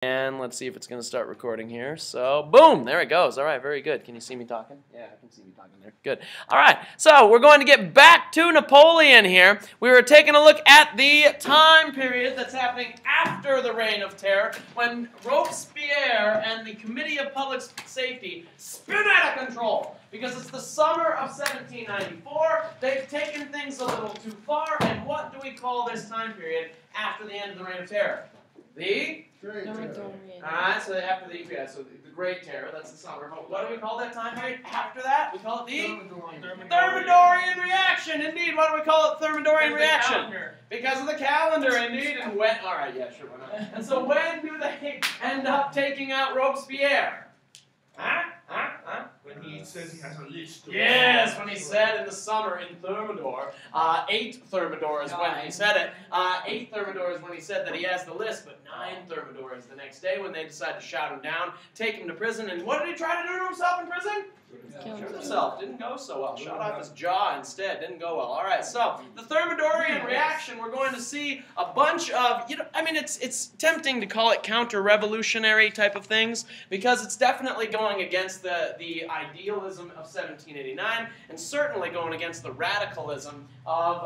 And let's see if it's going to start recording here. So, boom, there it goes. All right, very good. Can you see me talking? Yeah, I can see me talking there. Good. All right, so we're going to get back to Napoleon here. We were taking a look at the time period that's happening after the Reign of Terror, when Robespierre and the Committee of Public Safety spin out of control. Because it's the summer of 1794, they've taken things a little too far, and what do we call this time period after the end of the Reign of Terror? The Great Terror. Alright, so after the Great Terror, that's the summer. What do we call that time period after that? We call it the Thermidorian reaction. Indeed, why do we call it Thermidorian reaction? Because of the calendar, indeed. And when? Alright, yeah, sure, why not? And so when do they end up taking out Robespierre? When he says he has a list. Yes, when he said in the summer in Thermidor, 8 Thermidor is when he said it. 8 Thermidor is when he said that he has the list, but 9 Thermidor is the next day when they decide to shout him down, take him to prison, and what did he try to do to himself in prison? Kill himself. Didn't go so well. Shot off his jaw instead. Didn't go well. All right, so the Thermidorian reaction, we're going to see a bunch of, I mean, it's tempting to call it counter-revolutionary type of things because it's definitely going against the idealism of 1789 and certainly going against the radicalism of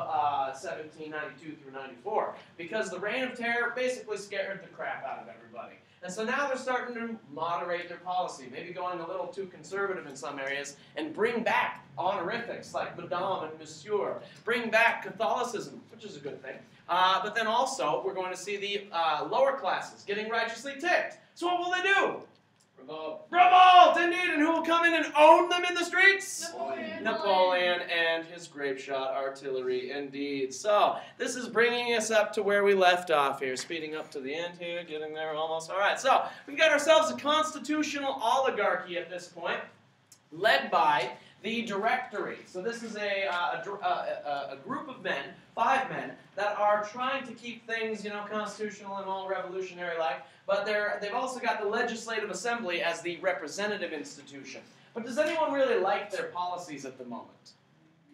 1792 through 94 because the Reign of Terror basically scared the crap out of everybody. And so now they're starting to moderate their policy, maybe going a little too conservative in some areas, and bring back honorifics like Madame and Monsieur, bring back Catholicism, which is a good thing. But then also, we're going to see the lower classes getting righteously ticked. So what will they do? Revolt. Revolt, indeed, and who will come in and own them in the streets? Napoleon and his grape-shot artillery, indeed. So, this is bringing us up to where we left off here, speeding up to the end here, getting there almost. All right, so we've got ourselves a constitutional oligarchy at this point, led by the Directory. So this is a group of men, 5 men, that are trying to keep things, constitutional and all revolutionary-like, but they've also got the Legislative Assembly as the representative institution. But does anyone really like their policies at the moment?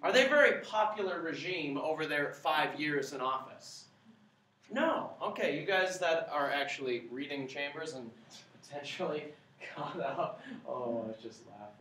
Are they a very popular regime over their 5 years in office? No. Okay, you guys that are actually reading Chambers and potentially caught up. Oh, I just laughed.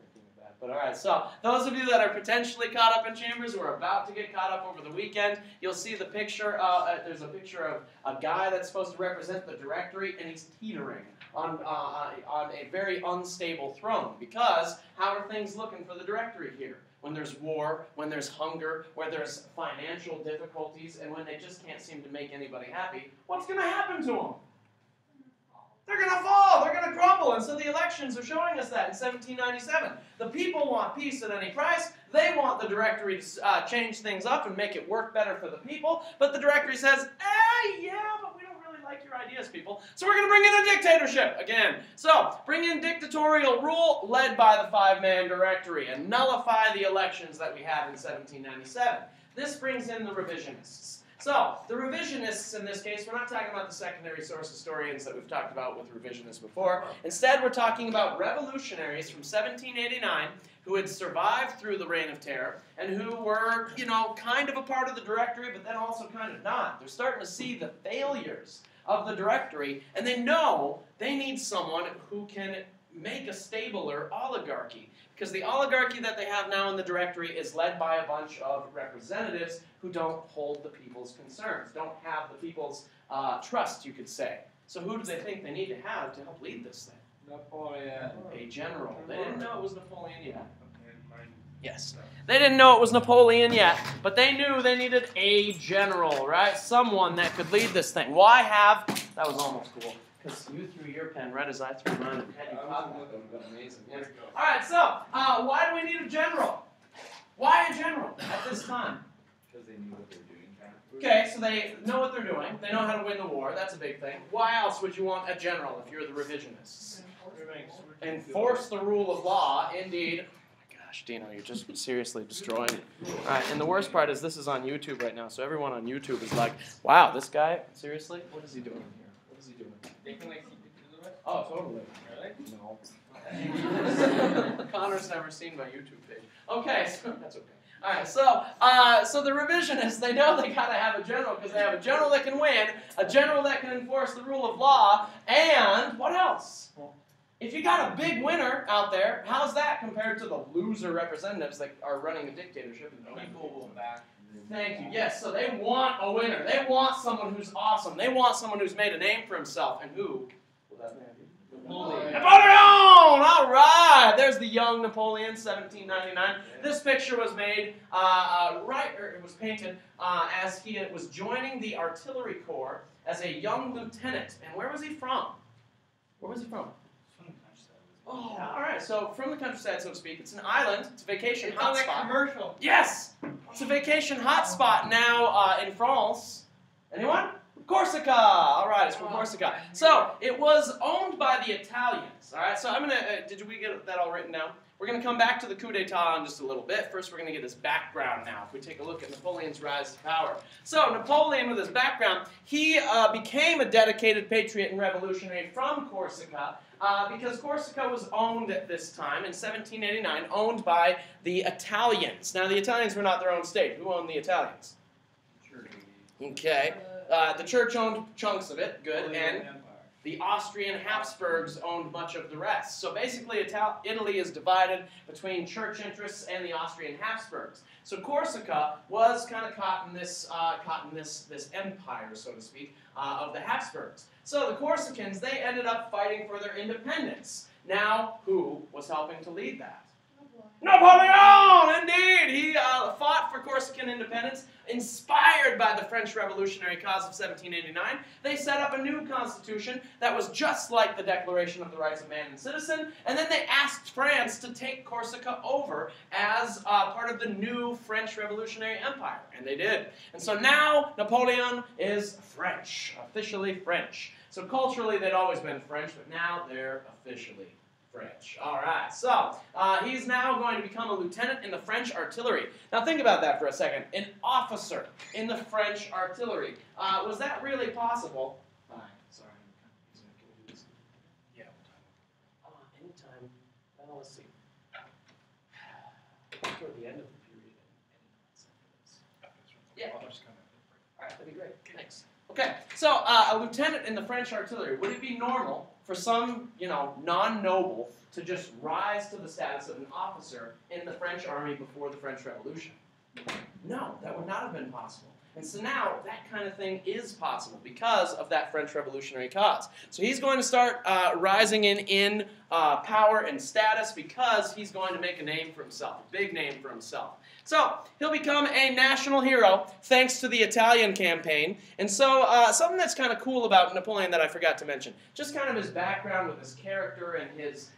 But all right, so those of you that are potentially caught up in Chambers or are about to get caught up over the weekend, you'll see the picture. There's a picture of a guy that's supposed to represent the Directory, and he's teetering on a very unstable throne. Because how are things looking for the Directory here? When there's war, when there's hunger, where there's financial difficulties, and when they just can't seem to make anybody happy, what's going to happen to them? They're going to fall. They're going to crumble. And so the elections are showing us that in 1797. The people want peace at any price. They want the Directory to change things up and make it work better for the people. But the Directory says, yeah, but we don't really like your ideas, people. So we're going to bring in a dictatorship again. So bring in dictatorial rule led by the 5-man Directory and nullify the elections that we had in 1797. This brings in the revisionists. So, the revisionists in this case, we're not talking about the secondary source historians that we've talked about with revisionists before. Instead, we're talking about revolutionaries from 1789 who had survived through the Reign of Terror and who were, kind of a part of the Directory, but then also kind of not. They're starting to see the failures of the Directory, and they know they need someone who can make a stabler oligarchy. Because the oligarchy that they have now in the Directory is led by a bunch of representatives who don't hold the people's concerns, don't have the people's trust, you could say. So who do they think they need to have to help lead this thing? Napoleon. A general. They didn't know it was Napoleon yet. Yes. They didn't know it was Napoleon yet, but they knew they needed a general, right? Someone that could lead this thing. Why have... That was almost cool. Because you threw your pen right as I threw mine. And had you caught that, that would have been amazing. Yes. All right, so why do we need a general? Why a general at this time? Because they knew what they were doing. Okay, so they know what they're doing. They know how to win the war. That's a big thing. Why else would you want a general if you're the revisionists? Enforce the rule of law, indeed. Oh my gosh, Dino, you're just seriously destroying it. All right, and the worst part is this is on YouTube right now, so everyone on YouTube is like, wow, this guy, seriously? What is he doing here? What is he doing? They can like see pictures of it? Oh, totally. Really? No. Connor's never seen my YouTube page. Okay, so that's okay. All right, so the revisionists, they know they got to have a general because they have a general that can win, a general that can enforce the rule of law, and what else? If you got a big winner out there, how's that compared to the loser representatives that are running a dictatorship? People will back. Thank you. Yes, so they want a winner. They want someone who's awesome. They want someone who's made a name for himself. And who will that man be? Napoleon. Napoleon! All right. There's the young Napoleon, 1799. This picture was made, it was painted as he was joining the artillery corps as a young lieutenant. And where was he from? Where was he from? Oh, all right. So from the countryside, so to speak, it's an island. It's a vacation hotspot. Commercial. Yes, it's a vacation hotspot now in France. Anyone? Corsica. All right, it's from Corsica. So it was owned by the Italians. All right. So I'm gonna. Did we get that all written down? We're gonna come back to the coup d'état in just a little bit. First, we're gonna get his background now. If we take a look at Napoleon's rise to power. So Napoleon, with his background, he became a dedicated patriot and revolutionary from Corsica. Because Corsica was owned at this time, in 1789, owned by the Italians. Now, the Italians were not their own state. Who owned the Italians? Okay. The church owned chunks of it, good, and the Austrian Habsburgs owned much of the rest. So basically, Italy is divided between church interests and the Austrian Habsburgs. So Corsica was kind of caught in this empire, so to speak, of the Habsburgs. So the Corsicans, they ended up fighting for their independence. Now, who was helping to lead that? Napoleon! Indeed! He fought for Corsican independence, inspired by the French Revolutionary cause of 1789. They set up a new constitution that was just like the Declaration of the Rights of Man and Citizen, and then they asked France to take Corsica over as part of the new French Revolutionary Empire, and they did. And so now Napoleon is French, officially French. So culturally they'd always been French, but now they're officially French. All right, so he's now going to become a lieutenant in the French artillery. Now think about that for a second. An officer in the French artillery. Was that really possible? Sorry. Yeah, anytime. Well, let's see. Toward the end of the period. Yeah. All right, that'd be great. Thanks. Okay, so a lieutenant in the French artillery. Would it be normal for some, non-noble to just rise to the status of an officer in the French army before the French Revolution? No, that would not have been possible. And so now that kind of thing is possible because of that French Revolutionary cause. So he's going to start rising in power and status because he's going to make a name for himself, a big name for himself. So he'll become a national hero thanks to the Italian campaign. And so something that's kind of cool about Napoleon that I forgot to mention, just kind of his background with his character and his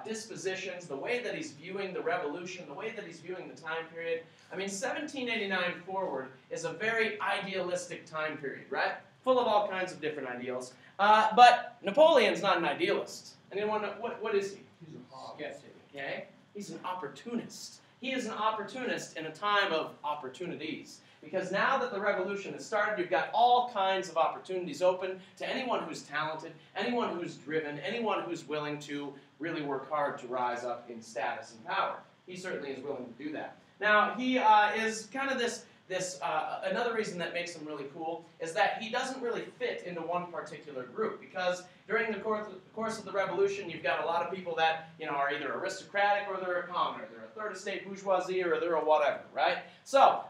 dispositions, the way that he's viewing the revolution, the way that he's viewing the time period. I mean, 1789 forward is a very idealistic time period, right? Full of all kinds of different ideals. But Napoleon's not an idealist. Anyone know, what is he? He's a skeptic. Okay? He's an opportunist. He is an opportunist in a time of opportunities. Because now that the revolution has started, you've got all kinds of opportunities open to anyone who's talented, anyone who's driven, anyone who's willing to really work hard to rise up in status and power. He certainly is willing to do that. Now, he is kind of another reason that makes him really cool is that he doesn't really fit into one particular group, because during the course of the revolution, you've got a lot of people that are either aristocratic or they're a commoner, they're a third estate bourgeoisie or they're a whatever, right? So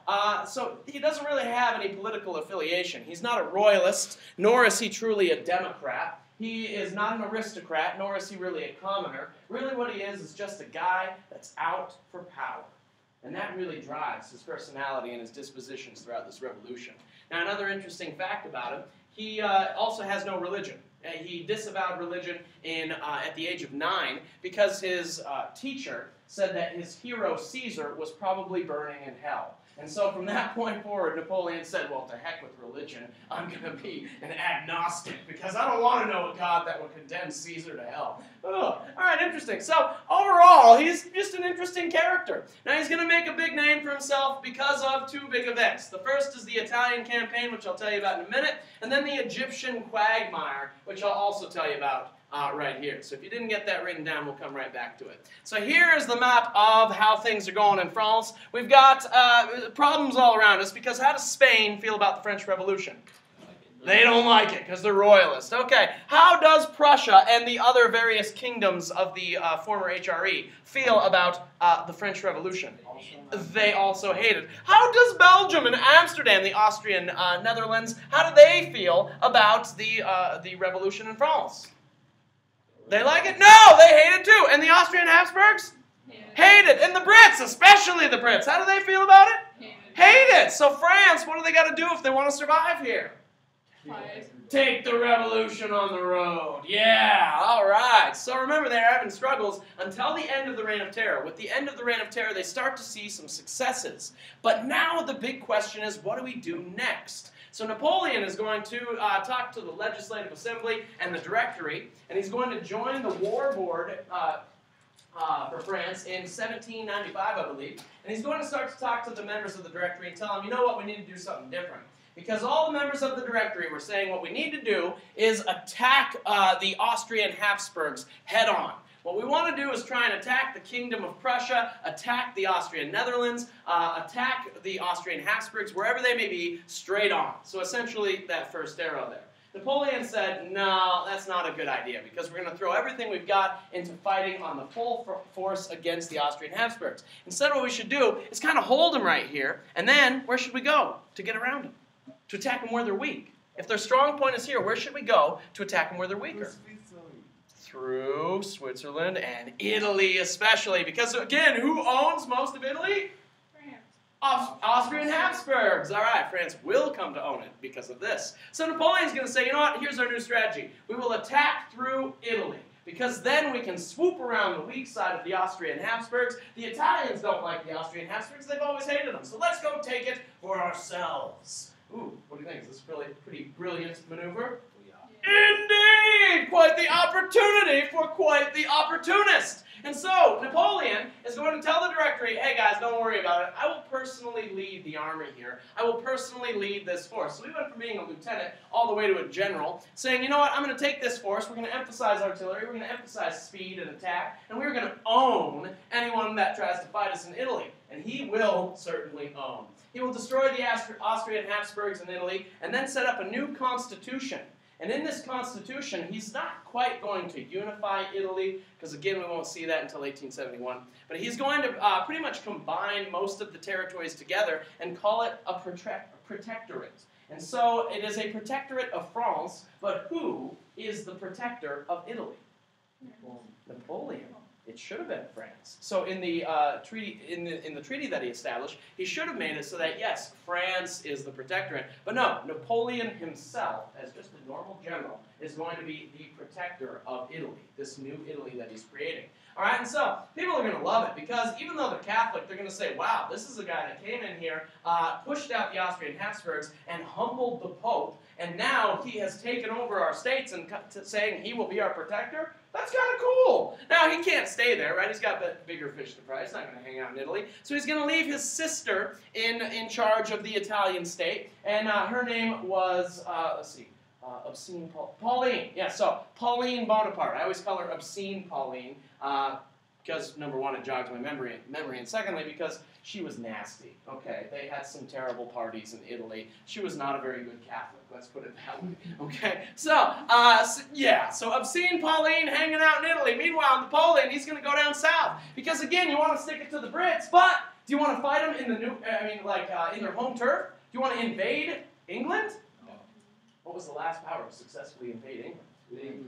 he doesn't really have any political affiliation. He's not a royalist, nor is he truly a Democrat. He is not an aristocrat, nor is he really a commoner. Really what he is just a guy that's out for power. And that really drives his personality and his dispositions throughout this revolution. Now, another interesting fact about him, he also has no religion. He disavowed religion at the age of 9 because his teacher said that his hero, Caesar, was probably burning in hell. And so from that point forward, Napoleon said, well, to heck with religion, I'm going to be an agnostic because I don't want to know a God that will condemn Caesar to hell. Ugh. All right, interesting. So overall, he's just an interesting character. Now he's going to make a big name for himself because of two big events. The first is the Italian campaign, which I'll tell you about in a minute, and then the Egyptian quagmire, which I'll also tell you about right here. So if you didn't get that written down, we'll come right back to it. So here is the map of how things are going in France. We've got problems all around us because how does Spain feel about the French Revolution? They don't like it because they're royalist. Okay, how does Prussia and the other various kingdoms of the former HRE feel about the French Revolution? They also hate it. How does Belgium and Amsterdam, the Austrian Netherlands, how do they feel about the revolution in France? They like it? No, they hate it too. And the Austrian Habsburgs? Hate it. And the Brits, especially the Brits, how do they feel about it? Hate it. So France, what do they got to do if they want to survive here? Take the revolution on the road. Yeah, all right. So remember, they're having struggles until the end of the Reign of Terror. With the end of the Reign of Terror, they start to see some successes. But now the big question is, what do we do next? So Napoleon is going to talk to the Legislative Assembly and the Directory, and he's going to join the War Board for France in 1795, I believe. And he's going to start to talk to the members of the Directory and tell them, you know what, we need to do something different. Because all the members of the Directory were saying what we need to do is attack the Austrian Habsburgs head on. What we want to do is try and attack the Kingdom of Prussia, attack the Austrian Netherlands, attack the Austrian Habsburgs, wherever they may be, straight on. So essentially that first arrow there. Napoleon said, no, that's not a good idea because we're going to throw everything we've got into fighting on the full force against the Austrian Habsburgs. Instead, what we should do is kind of hold them right here, and then where should we go to get around them? To attack them where they're weak. If their strong point is here, where should we go to attack them where they're weaker? Through Switzerland and Italy especially. Because again, who owns most of Italy? France. Austrian Habsburgs. All right, France will come to own it because of this. So Napoleon's going to say, you know what, here's our new strategy. We will attack through Italy. Because then we can swoop around the weak side of the Austrian Habsburgs. The Italians don't like the Austrian Habsburgs. They've always hated them. So let's go take it for ourselves. Ooh, what do you think? Is this really a pretty brilliant maneuver? Indeed! Quite the opportunity for quite the opportunist. And so, Napoleon is going to tell the Directory, hey guys, don't worry about it. I will personally lead the army here. I will personally lead this force. So we went from being a lieutenant all the way to a general, saying, you know what, I'm going to take this force. We're going to emphasize artillery. We're going to emphasize speed and attack. And we're going to own anyone that tries to fight us in Italy. And he will certainly own. He will destroy the Austrian Habsburgs in Italy and then set up a new constitution. And in this constitution, he's not quite going to unify Italy, because again, we won't see that until 1871. But he's going to pretty much combine most of the territories together and call it a protectorate. And so it is a protectorate of France, but who is the protector of Italy? Napoleon. It should have been France. So in the treaty, in the treaty that he established, he should have made it so that yes, France is the protectorate. But no, Napoleon himself, as just a normal general, is going to be the protector of Italy, this new Italy that he's creating. All right, and so people are going to love it because even though they're Catholic, they're going to say, wow, this is a guy that came in here, pushed out the Austrian Habsburgs, and humbled the Pope, and now he has taken over our states and saying he will be our protector. That's kind of cool. Now, he can't stay there, right? He's got bigger fish to fry. He's not going to hang out in Italy. So he's going to leave his sister in charge of the Italian state, and her name was, let's see, Obscene Pauline. Yeah, so Pauline Bonaparte. I always call her Obscene Pauline because, number one, it jogs my memory, and secondly, because she was nasty. Okay, they had some terrible parties in Italy. She was not a very good Catholic. Let's put it that way. Okay, so yeah, so Obscene Pauline hanging out in Italy. Meanwhile, Napoleon, he's going to go down south because again, you want to stick it to the Brits, but do you want to fight them in the new? In their home turf? Do you want to invade England? No. What was the last power to successfully invade England?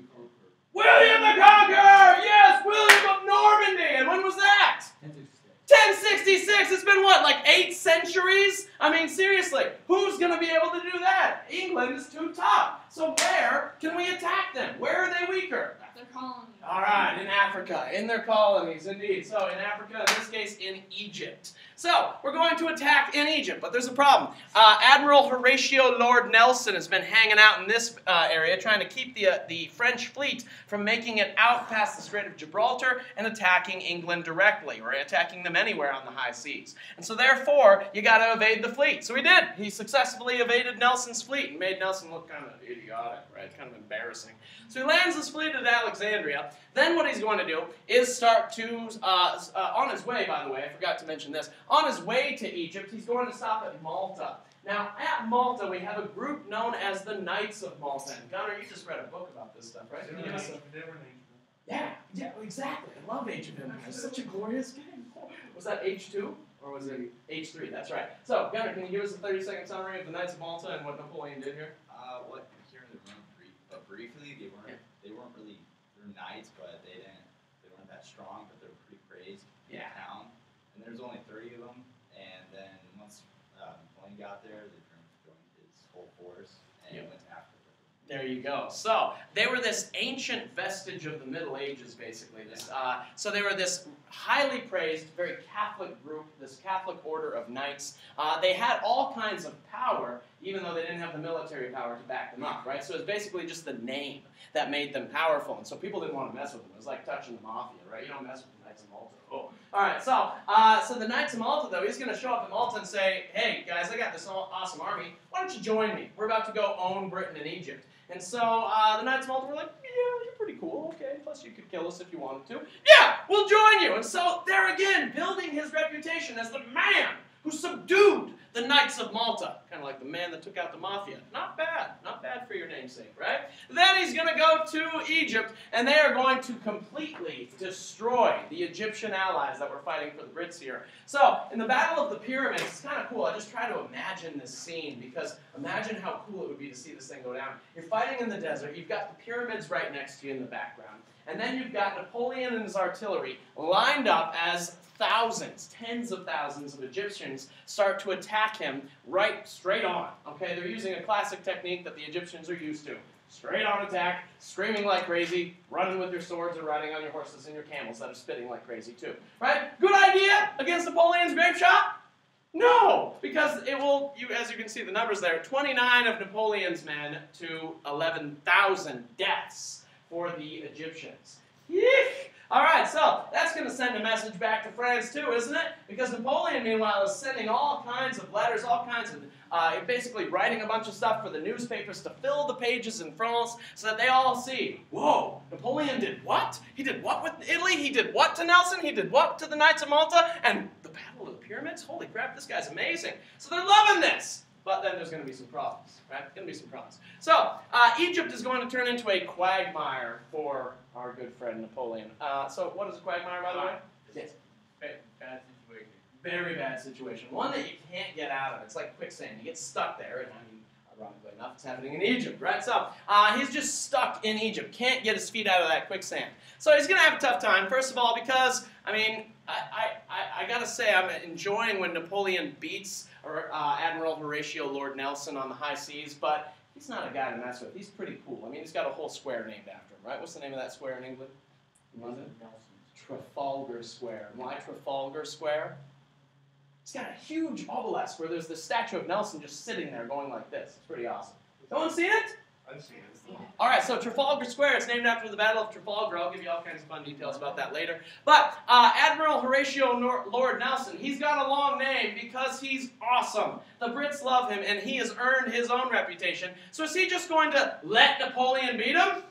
William the Conqueror! Yes, William of Normandy! And when was that? 1066! It's been what, like 8 centuries? I mean, seriously, who's going to be able to do that? England is too tough. So where can we attack them? Where are they weaker? colonies. All right, in Africa, in their colonies, indeed. So in Africa, in this case, in Egypt. So we're going to attack in Egypt, but there's a problem. Admiral Horatio Lord Nelson has been hanging out in this area, trying to keep the French fleet from making it out past the Strait of Gibraltar and attacking England directly, or attacking them anywhere on the high seas. And so therefore, you got to evade the fleet. So he did. He successfully evaded Nelson's fleet and made Nelson look kind of idiotic, right? Kind of embarrassing. So he lands his fleet at Alexandria. Then what he's going to do is start to, on his way, by the way, I forgot to mention this, on his way to Egypt, he's going to stop at Malta. Now, at Malta, we have a group known as the Knights of Malta. And Gunnar, you just read a book about this stuff, right? Can you give us yeah, exactly. I love Age of Empires. It's such a glorious game. Was that H2? Or was it H3? That's right. So, Gunnar, can you give us a 30-second summary of the Knights of Malta and what Napoleon did here? What here in the room briefly, they weren't really, they're knights, but they weren't that strong, but they're pretty praised in the town. And there's only 30 of them. And then once Napoleon got there, they pretty much joined his whole force and went to Africa. There you go. So they were this ancient vestige of the Middle Ages, basically. So they were this highly praised, very Catholic group, this Catholic order of knights. They had all kinds of power, even though they didn't have the military power to back them up, right? So it was basically just the name that made them powerful. And so people didn't want to mess with them. It was like touching the mafia, right? You don't mess with the Knights of Malta. Oh. All right, so the Knights of Malta, though, he's going to show up in Malta and say, hey, guys, I got this awesome army. Why don't you join me? We're about to go own Britain and Egypt. And so the Knights of Malta were like, yeah, you're pretty cool, okay, plus you could kill us if you wanted to. Yeah, we'll join you. And so there again, building his reputation as the man who subdued the Knights of Malta. Kind of like the man that took out the mafia. Not bad for your namesake, right? Then he's going to go to Egypt, and they are going to completely destroy the Egyptian allies that were fighting for the Brits here. So, in the Battle of the Pyramids, it's kind of cool. I just try to imagine this scene, because imagine how cool it would be to see this thing go down. You're fighting in the desert, you've got the pyramids right next to you in the background, and then you've got Napoleon and his artillery lined up as thousands, tens of thousands of Egyptians start to attack him right straight on. Okay, they're using a classic technique that the Egyptians are used to. Straight on attack, screaming like crazy, running with your swords or riding on your horses and your camels that are spitting like crazy too. Right? Good idea against Napoleon's grape shot? No, because it will, as you can see the numbers there, 29 of Napoleon's men to 11,000 deaths for the Egyptians. Yeek! All right, so that's going to send a message back to France too, isn't it? Because Napoleon, meanwhile, is sending all kinds of letters, all kinds of, basically writing a bunch of stuff for the newspapers to fill the pages in France so that they all see, whoa, Napoleon did what? He did what with Italy? He did what to Nelson? He did what to the Knights of Malta? And the Battle of the Pyramids? Holy crap, this guy's amazing. So they're loving this. But then there's going to be some problems, right? Going to be some problems. So, Egypt is going to turn into a quagmire for our good friend Napoleon. So, what is a quagmire, by the way? Yes. Bad situation. Very bad situation. One that you can't get out of. It's like quicksand. You get stuck there, and I mean, ironically enough, it's happening in Egypt, right? So, he's just stuck in Egypt. Can't get his feet out of that quicksand. So, he's going to have a tough time, first of all, because, I mean, I got to say, I'm enjoying when Napoleon beats Admiral Horatio Lord Nelson on the high seas, but he's not a guy to mess with. He's pretty cool. I mean, he's got a whole square named after him, right? What's the name of that square in England? In London? Trafalgar Square. And why Trafalgar Square? It's got a huge obelisk where there's this statue of Nelson just sitting there going like this. It's pretty awesome. No one seen it? I've seen it. All right, so Trafalgar Square, it's named after the Battle of Trafalgar. I'll give you all kinds of fun details about that later. But Admiral Horatio Lord Nelson, he's got a long name because he's awesome. The Brits love him, and he has earned his own reputation. So is he just going to let Napoleon beat him?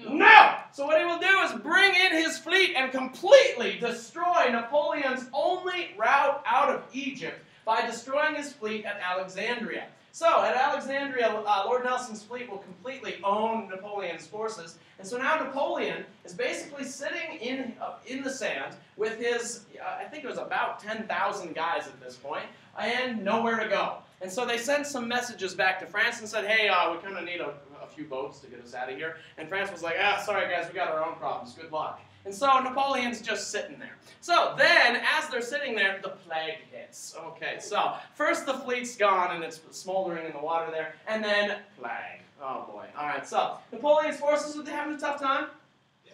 No! So what he will do is bring in his fleet and completely destroy Napoleon's only route out of Egypt by destroying his fleet at Alexandria. So, at Alexandria, Lord Nelson's fleet will completely own Napoleon's forces. And so now Napoleon is basically sitting in the sand with his, I think it was about 10,000 guys at this point, and nowhere to go. And so they sent some messages back to France and said, hey, we kind of need a few boats to get us out of here. And France was like, sorry guys, we got our own problems, good luck. And so Napoleon's just sitting there. So then, as they're sitting there, the plague hits. Okay, so first the fleet's gone and it's smoldering in the water there, and then plague. Oh boy. All right, so Napoleon's forces, are they having a tough time?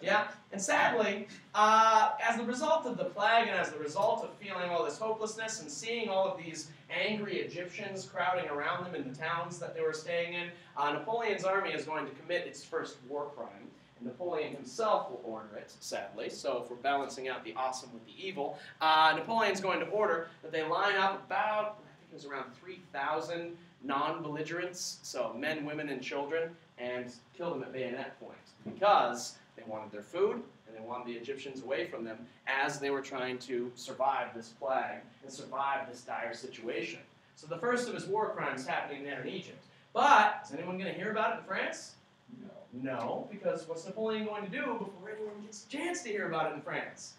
Yeah. Yeah, and sadly, as a result of the plague and as a result of feeling all this hopelessness and seeing all of these angry Egyptians crowding around them in the towns that they were staying in, Napoleon's army is going to commit its first war crime. And Napoleon himself will order it, sadly. So if we're balancing out the awesome with the evil, Napoleon's going to order that they line up about, I think it was around 3,000 non-belligerents, so men, women, and children, and kill them at bayonet point because they wanted their food and they wanted the Egyptians away from them as they were trying to survive this plague and survive this dire situation. So the first of his war crimes happening there in Egypt. But is anyone going to hear about it in France? No. No, because what's Napoleon going to do before anyone gets a chance to hear about it in France?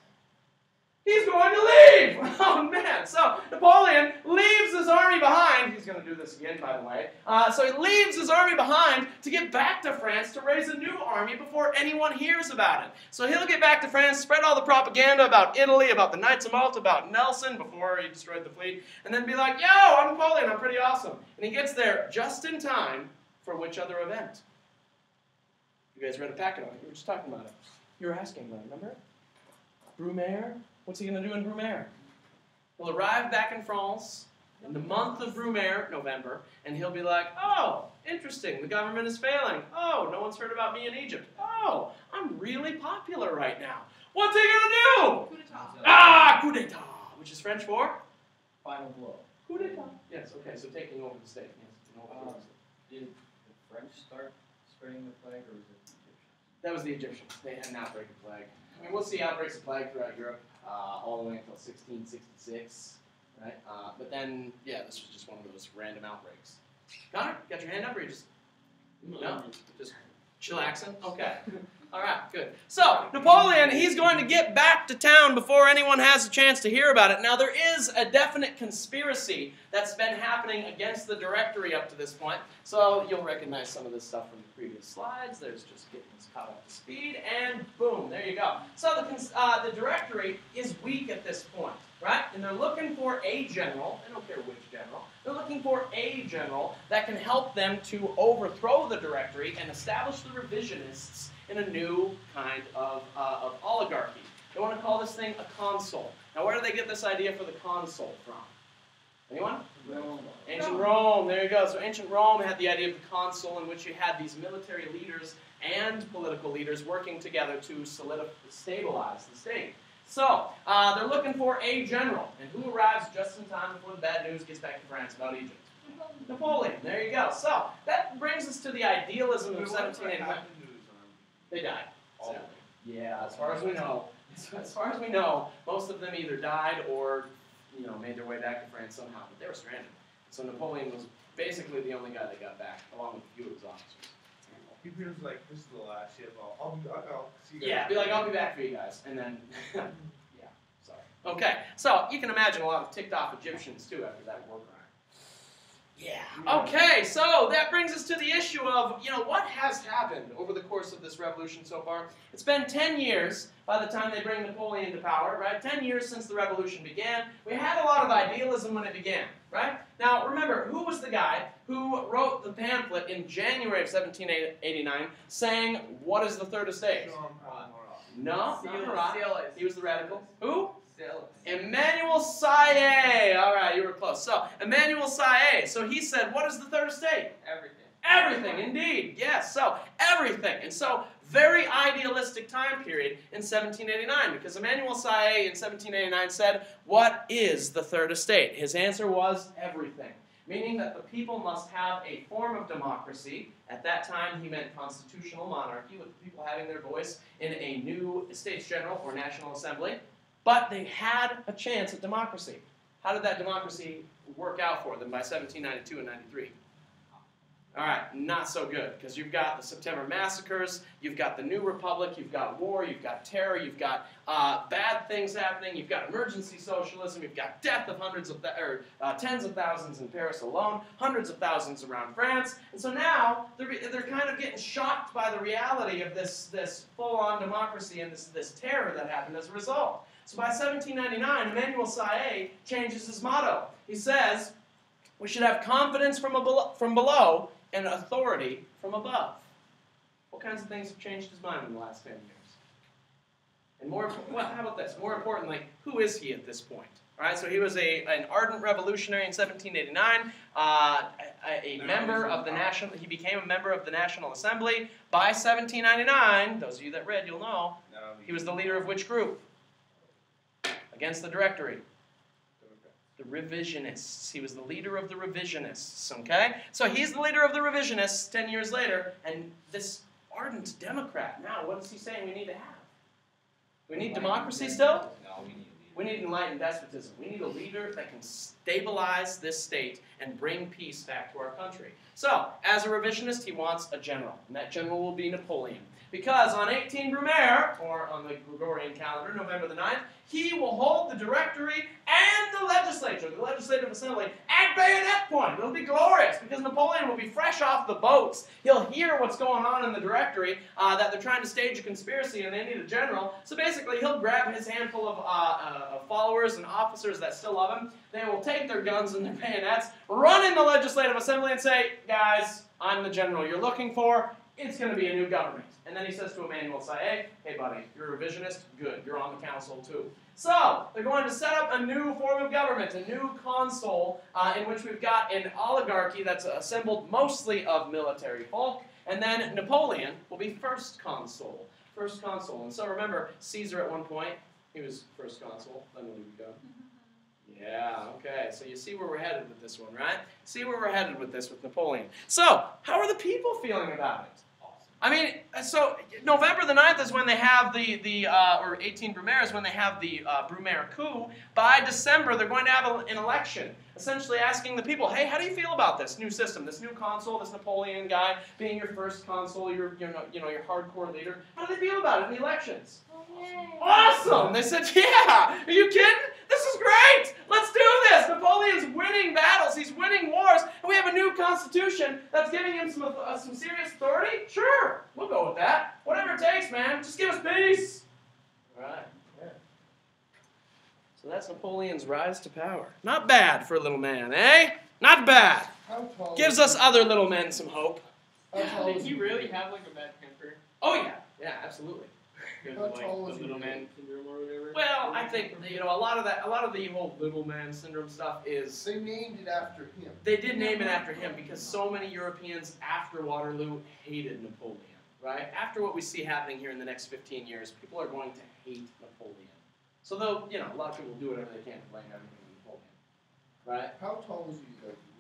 He's going to leave! Oh, man. So Napoleon leaves his army behind. He's going to do this again, by the way. So he leaves his army behind to get back to France to raise a new army before anyone hears about it. So he'll get back to France, spread all the propaganda about Italy, about the Knights of Malta, about Nelson before he destroyed the fleet, and then be like, yo, I'm Napoleon, I'm pretty awesome. And he gets there just in time for which other event? You guys read a packet on it. You were just talking about it. You were asking about it, remember? Brumaire? What's he going to do in Brumaire? He'll arrive back in France in the month of Brumaire, November, and he'll be like, oh, interesting, the government is failing. Oh, no one's heard about me in Egypt. Oh, I'm really popular right now. What's he going to do? Coup d'etat. Ah, coup d'etat, which is French for? Final blow. Coup d'etat. Yes, okay, so taking over the state. Yes, Did the French start spreading the plague, or was it the Egyptians? that was the Egyptians. They had an outbreak of plague. I mean, we'll see outbreaks of plague throughout Europe. All the way until 1666, right? But then, yeah, this was just one of those random outbreaks. Connor, got your hand up, or you just... No? Just chillaxing? Okay. All right, good. So, Napoleon, he's going to get back to town before anyone has a chance to hear about it. Now, there is a definite conspiracy that's been happening against the Directory up to this point. So, you'll recognize some of this stuff from the previous slides. There's just getting us caught up to speed, and boom, there you go. So, the Directory is weak at this point, right? And they're looking for a general. They don't care which general. They're looking for a general that can help them to overthrow the Directory and establish the revisionists in a new kind of oligarchy. They want to call this thing a consul. Now, where do they get this idea for the consul from? Anyone? Rome. Ancient Rome. There you go. So ancient Rome had the idea of the consul, in which you had these military leaders and political leaders working together to stabilize the state. So they're looking for a general, and who arrives just in time before the bad news gets back to France about Egypt? Napoleon. There you go. So that brings us to the idealism of 1789. They died. So, yeah, as far as we know. As far as we know, most of them either died or, made their way back to France somehow, but they were stranded. So Napoleon was basically the only guy that got back, along with a few of his officers. He was like, this is the last ship. I'll see you guys. Yeah, be like, I'll be back for you guys. And then, yeah, sorry. Okay, so you can imagine a lot of ticked off Egyptians, too, after that war crime. Yeah. Okay, so that brings us to the issue of, what has happened over the course of this revolution so far? It's been 10 years by the time they bring Napoleon to power, right? 10 years since the revolution began. We had a lot of idealism when it began, right? Now, remember, who was the guy who wrote the pamphlet in January of 1789 saying, what is the third estate? No, not Marat. He was the radical. Who? Emmanuel Saillet. All right, you were close. So, Emmanuel Saillet. So he said, what is the third estate? Everything. Everything, indeed. Yes, so everything. And so, very idealistic time period in 1789, because Emmanuel Saillet in 1789 said, what is the third estate? His answer was everything, meaning that the people must have a form of democracy. At that time, he meant constitutional monarchy, with the people having their voice in a new Estates General or National Assembly. But they had a chance at democracy. How did that democracy work out for them by 1792 and 93? All right, not so good, because you've got the September massacres, you've got the New Republic, you've got war, you've got terror, you've got bad things happening, you've got emergency socialism, you've got death of tens of thousands in Paris alone, hundreds of thousands around France, and so now they're kind of getting shocked by the reality of this full-on democracy and this terror that happened as a result. So by 1799, Emmanuel Saillet changes his motto. He says, we should have confidence from below and authority from above. What kinds of things have changed his mind in the last 10 years? And well, how about this? More importantly, who is he at this point? All right, so he was an ardent revolutionary in 1789, a member of the National. He became a member of the National Assembly by 1799. Those of you that read, you'll know. He was the leader of which group? Against the Directory. The Revisionists. He was the leader of the Revisionists. Okay, so he's the leader of the Revisionists 10 years later, and this ardent Democrat. Now, what is he saying we need to have? We need democracy still? No, we need enlightened despotism. We need a leader that can stabilize this state and bring peace back to our country. So, as a revisionist, he wants a general, and that general will be Napoleon. Because on 18 Brumaire, or on the Gregorian calendar, November the 9th, he will hold the Directory and the legislature, the Legislative Assembly, at bayonet point. It'll be glorious, because Napoleon will be fresh off the boats. He'll hear what's going on in the Directory, that they're trying to stage a conspiracy and they need a general. So basically, he'll grab his handful of followers and officers that still love him. They will take their guns and their bayonets, run in the Legislative Assembly and say, guys, I'm the general you're looking for. It's going to be a new government. And then he says to Emmanuel Saye, hey buddy, you're a revisionist? Good, you're on the council too. So, they're going to set up a new form of government, a new consul, in which we've got an oligarchy that's assembled mostly of military folk, and then Napoleon will be first consul. First consul. And so remember, Caesar at one point, he was first consul, then what did he become? Yeah, okay, so you see where we're headed with this one, right? See where we're headed with this with Napoleon. So, how are the people feeling about it? I mean, so November the 9th is when they have or 18 Brumaire is when they have the Brumaire coup. By December, they're going to have an election, essentially asking the people, hey, how do you feel about this new system, this new consul, this Napoleon guy being your first consul, your hardcore leader? How do they feel about it in the elections? Awesome! They said, yeah! Are you kidding? This is great! Let's do this! Napoleon's winning battles, he's winning wars, and we have a new constitution that's giving him some serious authority? Sure, we'll go with that. Whatever it takes, man. Just give us peace. Right. Yeah. So that's Napoleon's rise to power. Not bad for a little man, eh? Not bad. Gives us other little men some hope. Did he really have like a bad temper? Oh yeah, yeah, absolutely. Like the little man syndrome or whatever. Well, I think a lot of the whole little man syndrome stuff is. They named it after him. They did name it after him because so many Europeans after Waterloo hated Napoleon, right? After what we see happening here in the next 15 years, people are going to hate Napoleon. So though, a lot of people do whatever they can to blame everything on Napoleon, right? How tall was he?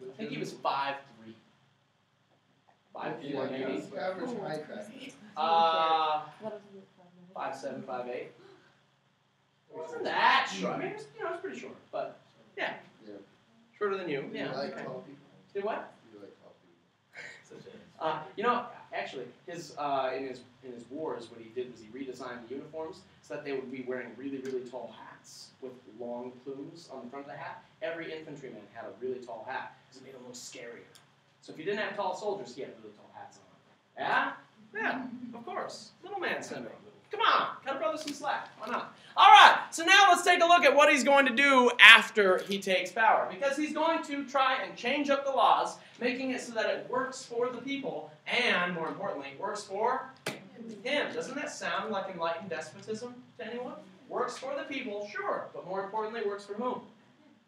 I think he was 5'3". 5'4", maybe. Average height back then. 5'7", 5'8". It wasn't that short. I mean, it was pretty short, but yeah. Shorter than you. Do Yeah. you like Okay. tall people? Do what? Do you like tall people? Actually, his in his wars, what he did was he redesigned the uniforms so that they would be wearing really, really tall hats with long plumes on the front of the hat. Every infantryman had a really tall hat because it made them look scarier. So if you didn't have tall soldiers, he had really tall hats on. Yeah? Yeah, of course. Little man syndrome. Come on, cut a brother some slack. Why not? All right, so now let's take a look at what he's going to do after he takes power. Because he's going to try and change up the laws, making it so that it works for the people, and, more importantly, works for him. Doesn't that sound like enlightened despotism to anyone? Works for the people, sure, but more importantly, works for whom?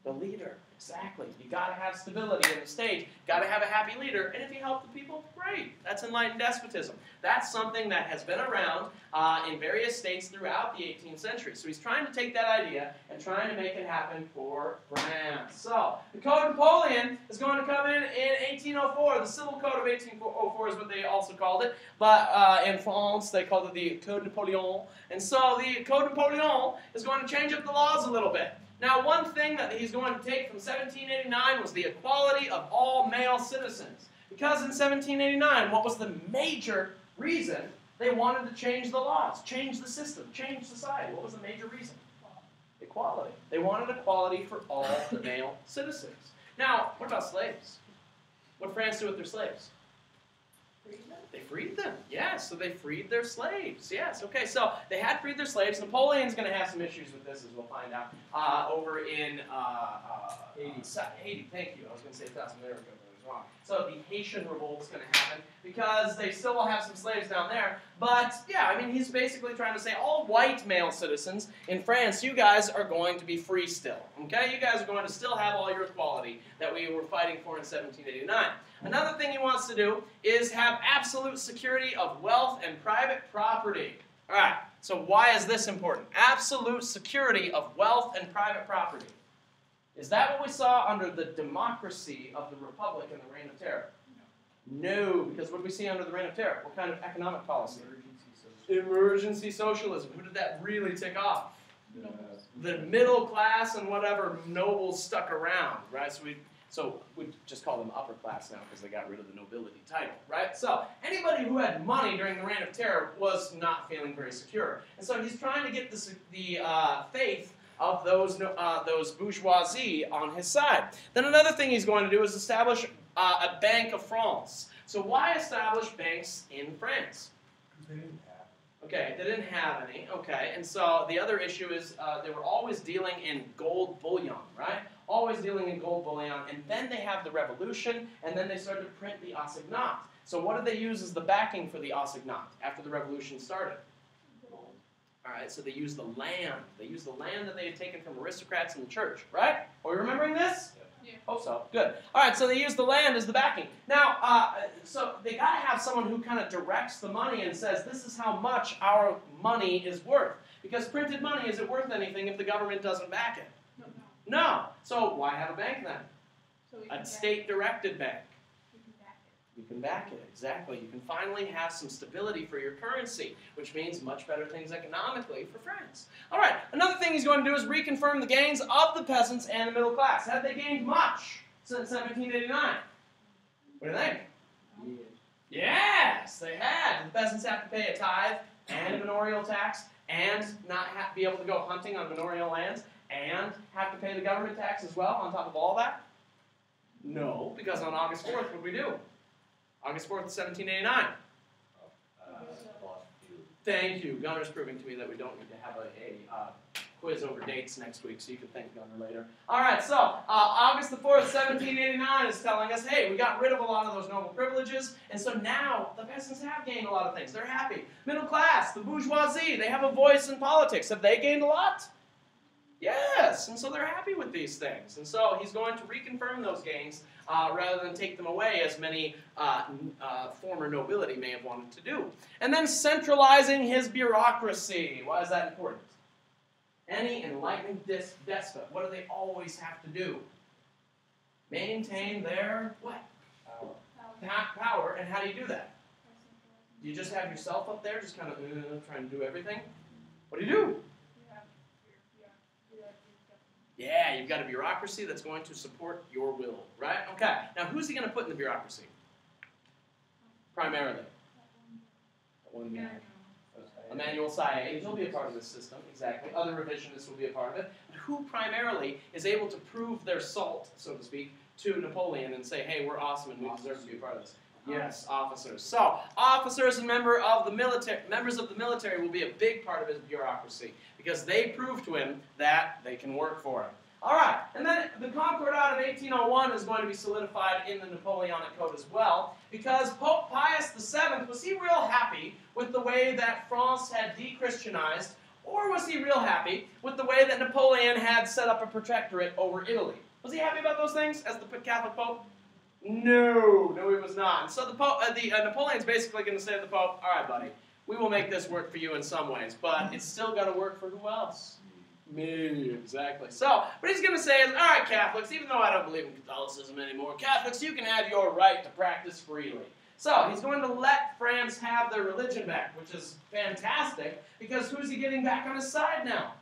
The leader. Exactly. You got to have stability in the state. Got to have a happy leader. And if you help the people, great. That's enlightened despotism. That's something that has been around in various states throughout the 18th century. So he's trying to take that idea and trying to make it happen for France. So the Code of Napoleon is going to come in 1804. The Civil Code of 1804 is what they also called it. But in France, they called it the Code Napoleon. And so the Code Napoleon is going to change up the laws a little bit. Now, one thing that he's going to take from 1789 was the equality of all male citizens. Because in 1789, what was the major reason they wanted to change the laws, change the system, change society? What was the major reason? Equality. They wanted equality for all the male citizens. Now, what about slaves? What did France do with their slaves? They freed them. Yes, so they freed their slaves. Yes, okay, so they had freed their slaves. Napoleon's going to have some issues with this, as we'll find out, over in Haiti. Thank you. I was going to say South America, but it was wrong. So the Haitian revolt is going to happen because they still will have some slaves down there. But yeah, I mean, he's basically trying to say all white male citizens in France, you guys are going to be free still. Okay? You guys are going to still have all your equality that we were fighting for in 1789. Another thing he wants to do is have absolute security of wealth and private property. All right, so why is this important? Absolute security of wealth and private property. Is that what we saw under the democracy of the Republic and the Reign of Terror? No, because what did we see under the Reign of Terror? What kind of economic policy? Emergency socialism. Who did that really tick off? The middle class and whatever nobles stuck around, right? So we just call them upper class now because they got rid of the nobility title, right? So anybody who had money during the Reign of Terror was not feeling very secure. And so he's trying to get the faith of those bourgeoisie on his side. Then another thing he's going to do is establish a Bank of France. So why establish banks in France? They didn't have. Okay, they didn't have any. Okay, and so the other issue is they were always dealing in gold bullion, right? Always dealing in gold bullion, and then they have the revolution, and then they started to print the assignat. So what did they use as the backing for the assignat after the revolution started? All right, so they used the land. They used the land that they had taken from aristocrats in the church, right? Are we remembering this? Yeah. Hope so. Good. All right, so they used the land as the backing. Now, so they got to have someone who kind of directs the money and says, this is how much our money is worth. Because printed money isn't worth anything if the government doesn't back it. No. So why have a bank then? A state-directed bank. You can back it, exactly. You can finally have some stability for your currency, which means much better things economically for France. All right, another thing he's going to do is reconfirm the gains of the peasants and the middle class. Have they gained much since 1789? What do you think? Yes, they had. The peasants have to pay a tithe and a manorial tax and not be able to go hunting on manorial lands and have to pay the government tax as well on top of all that? No, because on August 4th, what did we do? August 4th, 1789. Thank you. Gunner's proving to me that we don't need to have a quiz over dates next week, so you can thank Gunner later. All right, so August the 4th, 1789 is telling us, hey, we got rid of a lot of those noble privileges, and so now the peasants have gained a lot of things. They're happy. Middle class, the bourgeoisie, they have a voice in politics. Have they gained a lot? Yes, and so they're happy with these things. And so he's going to reconfirm those gains rather than take them away, as many former nobility may have wanted to do. And then centralizing his bureaucracy. Why is that important? Any enlightened despot, what do they always have to do? Maintain their what? Power. And how do you do that? Do you just have yourself up there, just kind of trying to do everything? What do you do? Yeah, you've got a bureaucracy that's going to support your will, right? Okay, now who's he going to put in the bureaucracy? Primarily. Emmanuel Saye, he'll be a part of this system, exactly. Other revisionists will be a part of it. But who primarily is able to prove their salt, so to speak, to Napoleon and say, hey, we're awesome and we deserve to be a part of this? Yes, officers. So, officers and members of the military will be a big part of his bureaucracy because they prove to him that they can work for him. All right, and then the Concordat of 1801 is going to be solidified in the Napoleonic Code as well because Pope Pius VII, was he real happy with the way that France had de-Christianized, or was he real happy with the way that Napoleon had set up a protectorate over Italy? Was he happy about those things as the Catholic Pope? No, he was not. And so Napoleon's basically going to say to the Pope, all right, buddy, we will make this work for you in some ways, but it's still got to work for who else? Me, exactly. So, what he's going to say is, all right, Catholics, even though I don't believe in Catholicism anymore, Catholics, you can have your right to practice freely. So, he's going to let France have their religion back, which is fantastic, because who's he getting back on his side now?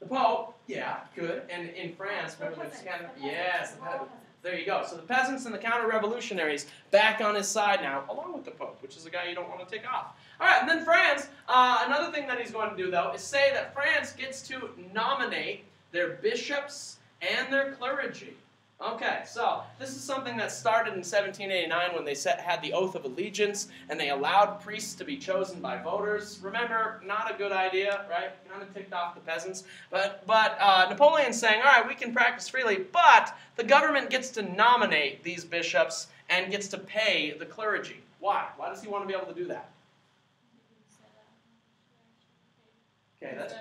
The Pope, yeah, good. And in France, remember there's kind of, yes, there you go. So the peasants and the counter-revolutionaries back on his side now, along with the Pope, which is a guy you don't want to take off. All right, and then France, another thing that he's going to do, though, is say that France gets to nominate their bishops and their clergy. Okay, so this is something that started in 1789 when they had the Oath of Allegiance and they allowed priests to be chosen by voters. Remember, not a good idea, right? Kind of ticked off the peasants. But Napoleon's saying, all right, we can practice freely, but the government gets to nominate these bishops and gets to pay the clergy. Why? Why does he want to be able to do that? Okay, that's...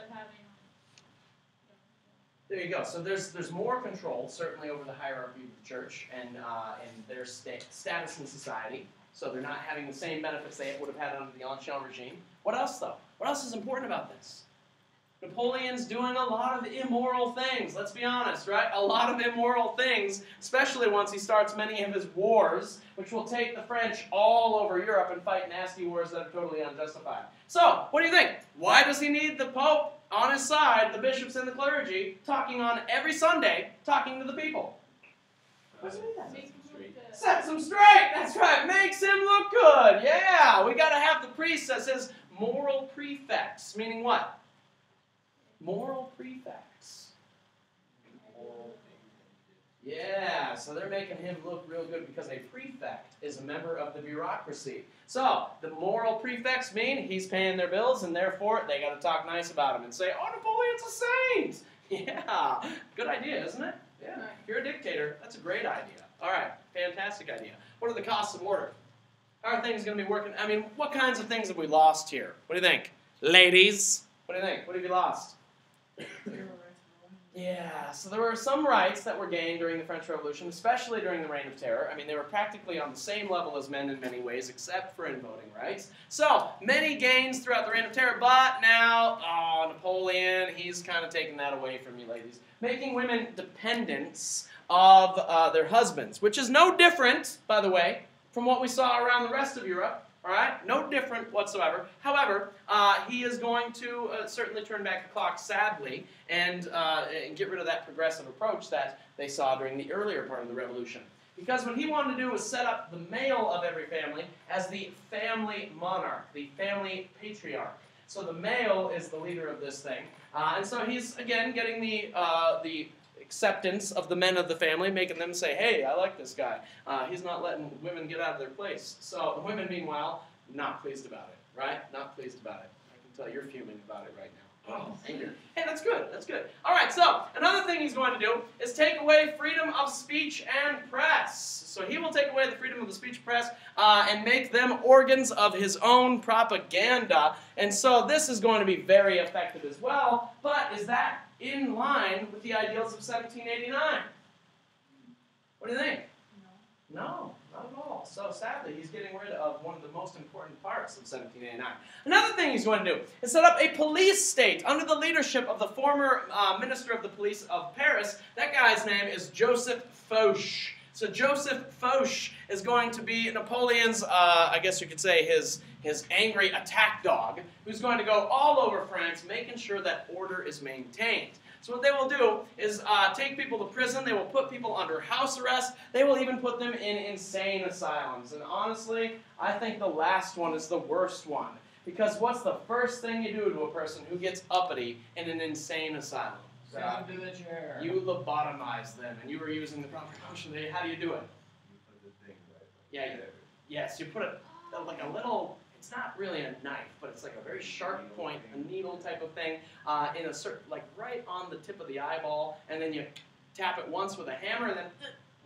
There you go. So there's more control, certainly, over the hierarchy of the church and their status in society. So they're not having the same benefits they would have had under the Ancien regime. What else, though? What else is important about this? Napoleon's doing a lot of immoral things. Let's be honest, right? A lot of immoral things, especially once he starts many of his wars, which will take the French all over Europe and fight nasty wars that are totally unjustified. So, what do you think? Why does he need the Pope on his side, the bishops and the clergy, talking on every Sunday, talking to the people? Sets him straight! That's right, makes him look good! Yeah, we got to have the priest as his moral prefects, meaning what? Moral prefects. Yeah, so they're making him look real good because a prefect is a member of the bureaucracy. So, the moral prefects mean he's paying their bills, and therefore they got to talk nice about him and say, oh, Napoleon's a saint! Yeah, good idea, isn't it? Yeah, if you're a dictator, that's a great idea. All right, fantastic idea. What are the costs of order? How are things going to be working? I mean, what kinds of things have we lost here? What do you think? Ladies, what do you think? What have you lost? Yeah, so there were some rights that were gained during the French Revolution, especially during the Reign of Terror. I mean, they were practically on the same level as men in many ways, except for in voting rights. So, many gains throughout the Reign of Terror, but now, Napoleon, he's kind of taking that away from you ladies. Making women dependents of their husbands, which is no different, by the way, from what we saw around the rest of Europe. All right? No different whatsoever. However, he is going to certainly turn back the clock, sadly, and get rid of that progressive approach that they saw during the earlier part of the Revolution. Because what he wanted to do was set up the male of every family as the family monarch, the family patriarch. So the male is the leader of this thing. And so he's, again, getting the acceptance of the men of the family, making them say, hey, I like this guy. He's not letting women get out of their place. So the women, meanwhile, not pleased about it, right? Not pleased about it. I can tell you're fuming about it right now. Oh, anger. Hey, that's good. That's good. All right, so another thing he's going to do is take away freedom of speech and press. So he will take away the freedom of the speech press and make them organs of his own propaganda. And so this is going to be very effective as well. But is that in line with the ideals of 1789? What do you think? No, not at all. So sadly, he's getting rid of one of the most important parts of 1789. Another thing he's going to do is set up a police state under the leadership of the former Minister of the Police of Paris. That guy's name is Joseph Fauch. So Joseph Fauch is going to be Napoleon's, I guess you could say, his angry attack dog, who's going to go all over France, making sure that order is maintained. So what they will do is take people to prison. They will put people under house arrest. They will even put them in insane asylums. And honestly, I think the last one is the worst one. Because what's the first thing you do to a person who gets uppity in an insane asylum? Send them to the chair. You lobotomize them, and you were using the proper motion. How do you do it? You put the thing right. Yeah, yes, you put it like a little. It's not really a knife, but it's like a very sharp point, a needle type of thing, in a certain, like right on the tip of the eyeball, and then you tap it once with a hammer, and then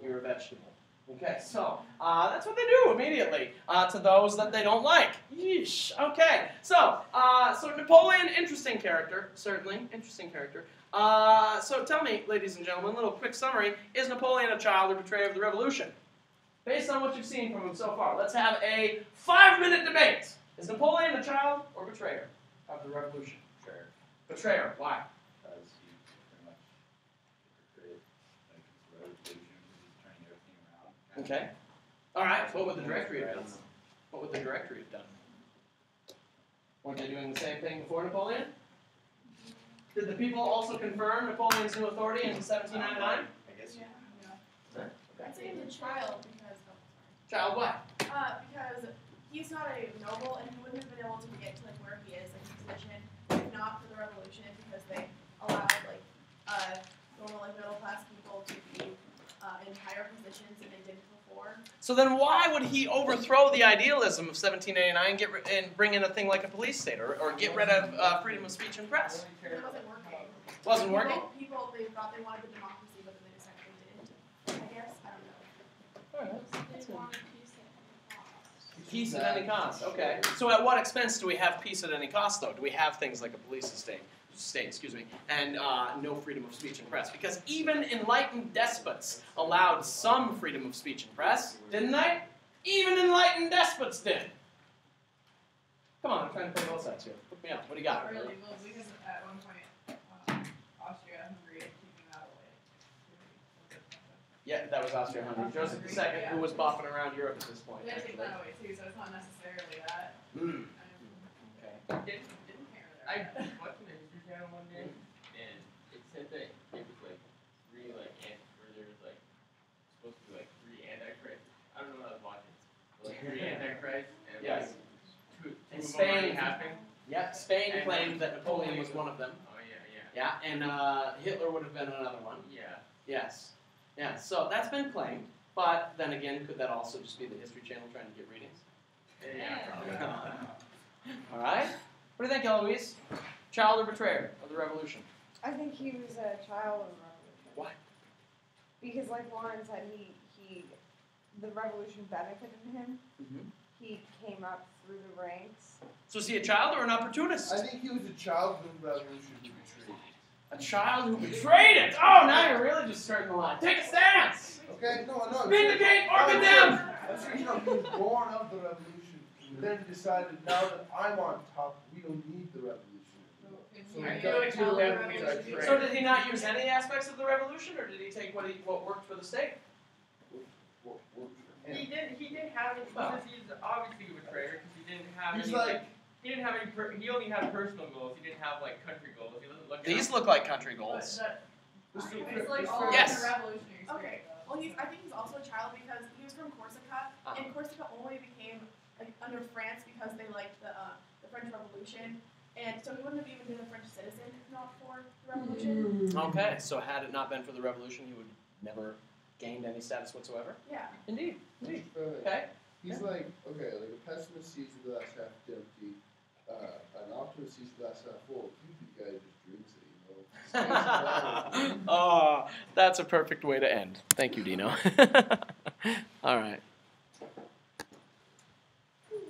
you're a vegetable. Okay, so that's what they do immediately to those that they don't like. Yeesh. Okay, so Napoleon, interesting character, certainly, interesting character. So tell me, ladies and gentlemen, a little quick summary. Is Napoleon a child or betrayer of the Revolution? Based on what you've seen from him so far, let's have a 5-minute debate. Is Napoleon a child or betrayer of the Revolution? Betrayer. Betrayer. Why? Because he pretty much hypocrite like the revolution, because he's turning everything around. Okay. All right. What would the Directory have done? What would the Directory have done? Weren't they doing the same thing before Napoleon? Did the people also confirm Napoleon's new authority in 1799? I guess you. I'd say he's a child because Child what? because he's not a noble and he wouldn't have been able to get to like where he is, like his position, if not for the revolution, because they allowed like normal like middle class people to be in So then why would he overthrow the idealism of 1789 and bring in a thing like a police state or get rid of freedom of speech and press? It wasn't working. Wasn't working? People, they thought they wanted the democracy, but then they decided they didn't. I guess. I don't know. They wanted peace at any cost. Peace at any cost. Okay. So at what expense do we have peace at any cost, though? Do we have things like a police state, and no freedom of speech and press? Because even enlightened despots allowed some freedom of speech and press, didn't they? Even enlightened despots did. Come on, I'm trying to play both sides here. Put me up. What do you got? Not really, well, because at one point, Austria-Hungary had taken that away. Yeah, that was Austria-Hungary. Joseph II, who was bopping around Europe at this point. They had taken Actually. that away too, so it's not necessarily that. Okay. I was watching the History Channel one day, and it said that it was like three or there was like supposed to be like three antichrists. I don't know what I was watching, but like three antichrists, and Yes. like two And of them Spain already happened. Yep, Spain claimed that Napoleon was one of them. Oh yeah. Yeah, and Hitler would have been another one. Yeah. Yes. Yeah, so that's been claimed. But then again, could that also just be the History Channel trying to get readings? Yeah. Probably. All right. What do you think, Eloise? Child or betrayer of the revolution? I think he was a child of the revolution. Why? Because, like Lauren said, the revolution benefited him. Mm-hmm. He came up through the ranks. So is he a child or an opportunist? I think he was a child of the revolution who betrayed. A child who betrayed it. Oh, now you're really just starting the line. Take a stance. Okay, no. Vindicate or condemn. I'm saying, he was born of the revolution, then decided now that I'm on top, we don't need the revolution. So I he feel got like two how men the who revolution- got So did he not use any aspects of the revolution, or did he take what worked for the state? What worked for He him. did have it because he's obviously a betrayer because he didn't have He's any. like, He didn't have any. He only had personal goals. He didn't have like country goals. He wasn't looking. These look like country goals. It's like all Yes. of the revolutionary spirit, Okay. though. Well, I think he's also a child because he was from Corsica, and Corsica only became like under France because they liked the French Revolution, and so he wouldn't have even been a French citizen if not for the revolution. Okay, so had it not been for the revolution, he would never gained any status whatsoever? Yeah. Indeed. Indeed. Right. Okay. He's like, okay, like a pessimist sees the glass half empty, an optimist sees the glass half full. He's the guy who just drinks it, you know. Oh, that's a perfect way to end. Thank you, Dino. All right.